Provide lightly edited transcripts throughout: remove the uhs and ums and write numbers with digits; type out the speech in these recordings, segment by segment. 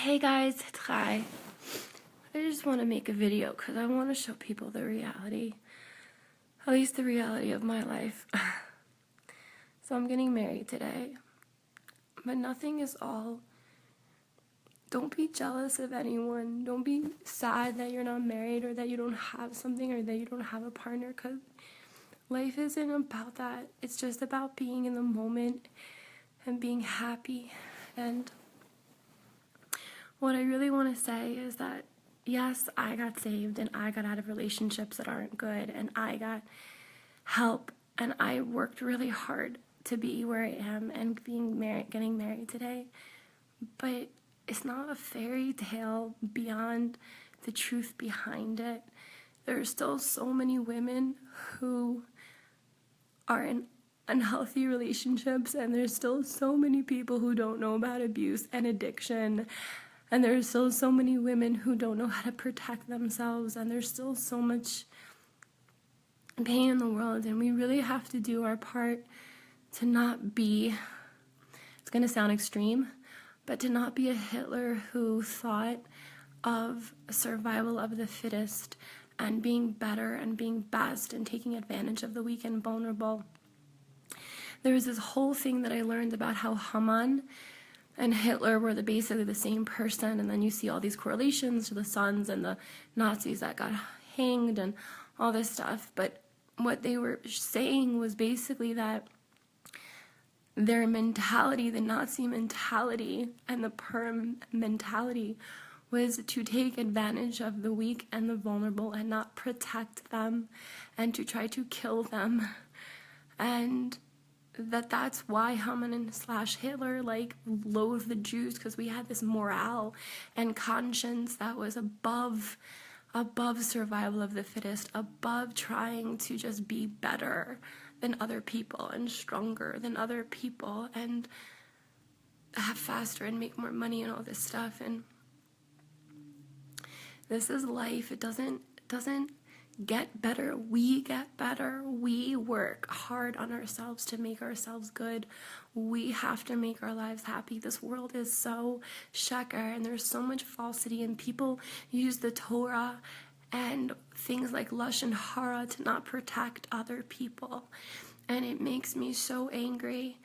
Hey guys, it's Kai. I just want to make a video because I want to show people the reality, at least the reality of my life. So I'm getting married today, but nothing is all. Don't be jealous of anyone. Don't be sad that you're not married or that you don't have something or that you don't have a partner, because life isn't about that. It's just about being in the moment and being happy. And what I really want to say is that, yes, I got saved and I got out of relationships that aren't good and I got help and I worked really hard to be where I am and getting married today. But it's not a fairy tale beyond the truth behind it. There are still so many women who are in unhealthy relationships, and there's still so many people who don't know about abuse and addiction. And there's still so many women who don't know how to protect themselves, and there's still so much pain in the world, and we really have to do our part to not be, it's going to sound extreme, but to not be a Hitler who thought of survival of the fittest and being better and being best and taking advantage of the weak and vulnerable. There was this whole thing that I learned about how Haman and Hitler were basically the same person, and then you see all these correlations to the sons and the Nazis that got hanged and all this stuff. But what they were saying was basically that their mentality, the Nazi mentality and the Perm mentality, was to take advantage of the weak and the vulnerable and not protect them and to try to kill them. And that's why Haman and Hitler loathed the Jews, because we had this morale and conscience that was above survival of the fittest, above trying to just be better than other people and stronger than other people and have faster and make more money and all this stuff. And this is life. It doesn't get better. We get better. We work hard on ourselves to make ourselves good. We have to make our lives happy. This world is so sheker, and there's so much falsity, and people use the Torah and things like lashon hara to not protect other people, and it makes me so angry.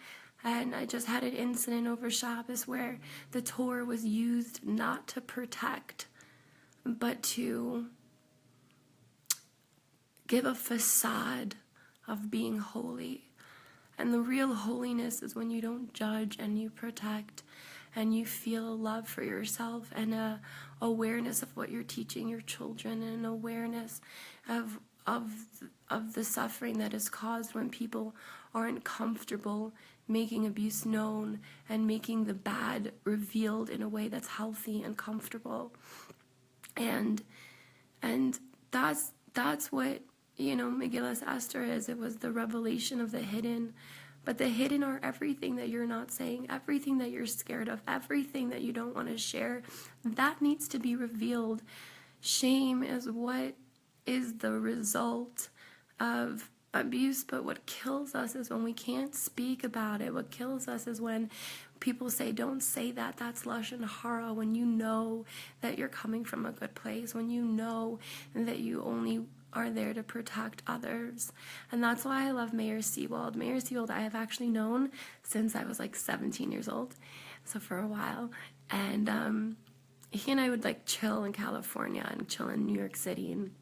And I just had an incident over Shabbos where the Torah was used not to protect, but to give a facade of being holy. And the real holiness is when you don't judge and you protect and you feel love for yourself and a awareness of what you're teaching your children, and an awareness of the suffering that is caused when people aren't comfortable making abuse known and making the bad revealed in a way that's healthy and comfortable. And that's what, Megillas Esther is. It was the revelation of the hidden. But the hidden are everything that you're not saying, everything that you're scared of, everything that you don't want to share. That needs to be revealed. Shame is what is the result of abuse, but what kills us is when we can't speak about it. What kills us is when people say, don't say that, that's lashon hara, when you know that you're coming from a good place, when you know that you only are there to protect others. And that's why I love Mayor Seawald. Mayor Seawald I have actually known since I was 17 years old, so for a while. And he and I would chill in California and chill in New York City. And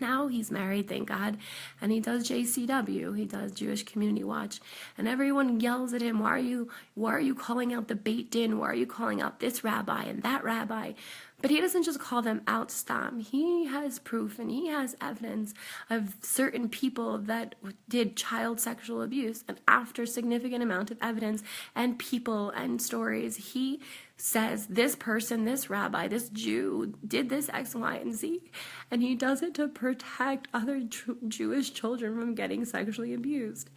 now he's married, thank God, and he does JCW, he does Jewish Community Watch, and everyone yells at him, why are you calling out the Beit Din, why are you calling out this rabbi and that rabbi? But he doesn't just call them out stam. He has proof and he has evidence of certain people that did child sexual abuse, and after significant amount of evidence and people and stories, he says this person, this rabbi, this Jew did this X, Y, and Z, and he does it to protect other Jewish children from getting sexually abused.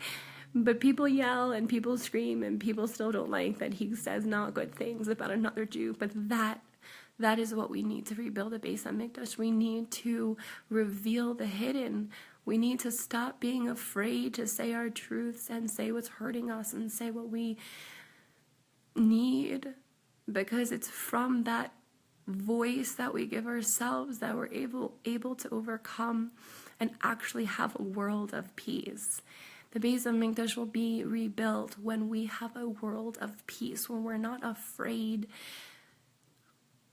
But people yell and people scream and people still don't like that he says not good things about another Jew. But that is what we need to rebuild the Beis HaMikdash. We need to reveal the hidden. We need to stop being afraid to say our truths and say what's hurting us and say what we need. because it's from that voice that we give ourselves that we're able to overcome and actually have a world of peace. The Beis Hamikdash will be rebuilt when we have a world of peace, when we're not afraid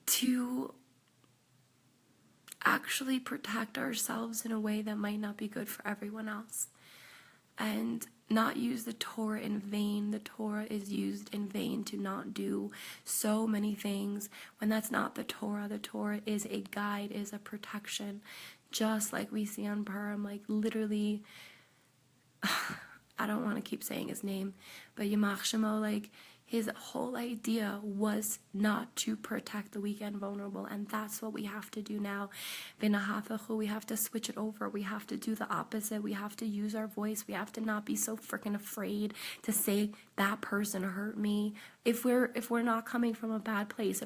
to actually protect ourselves in a way that might not be good for everyone else, and not use the Torah in vain. The Torah is used in vain to not do so many things when that's not the Torah. The Torah is a guide, is a protection, just like we see on Purim, like literally, I don't want to keep saying his name, but Yamach Shemo, like his whole idea was not to protect the weak and vulnerable, and that's what we have to do now. We have to switch it over. We have to do the opposite. We have to use our voice. We have to not be so freaking afraid to say that person hurt me. If we're not coming from a bad place,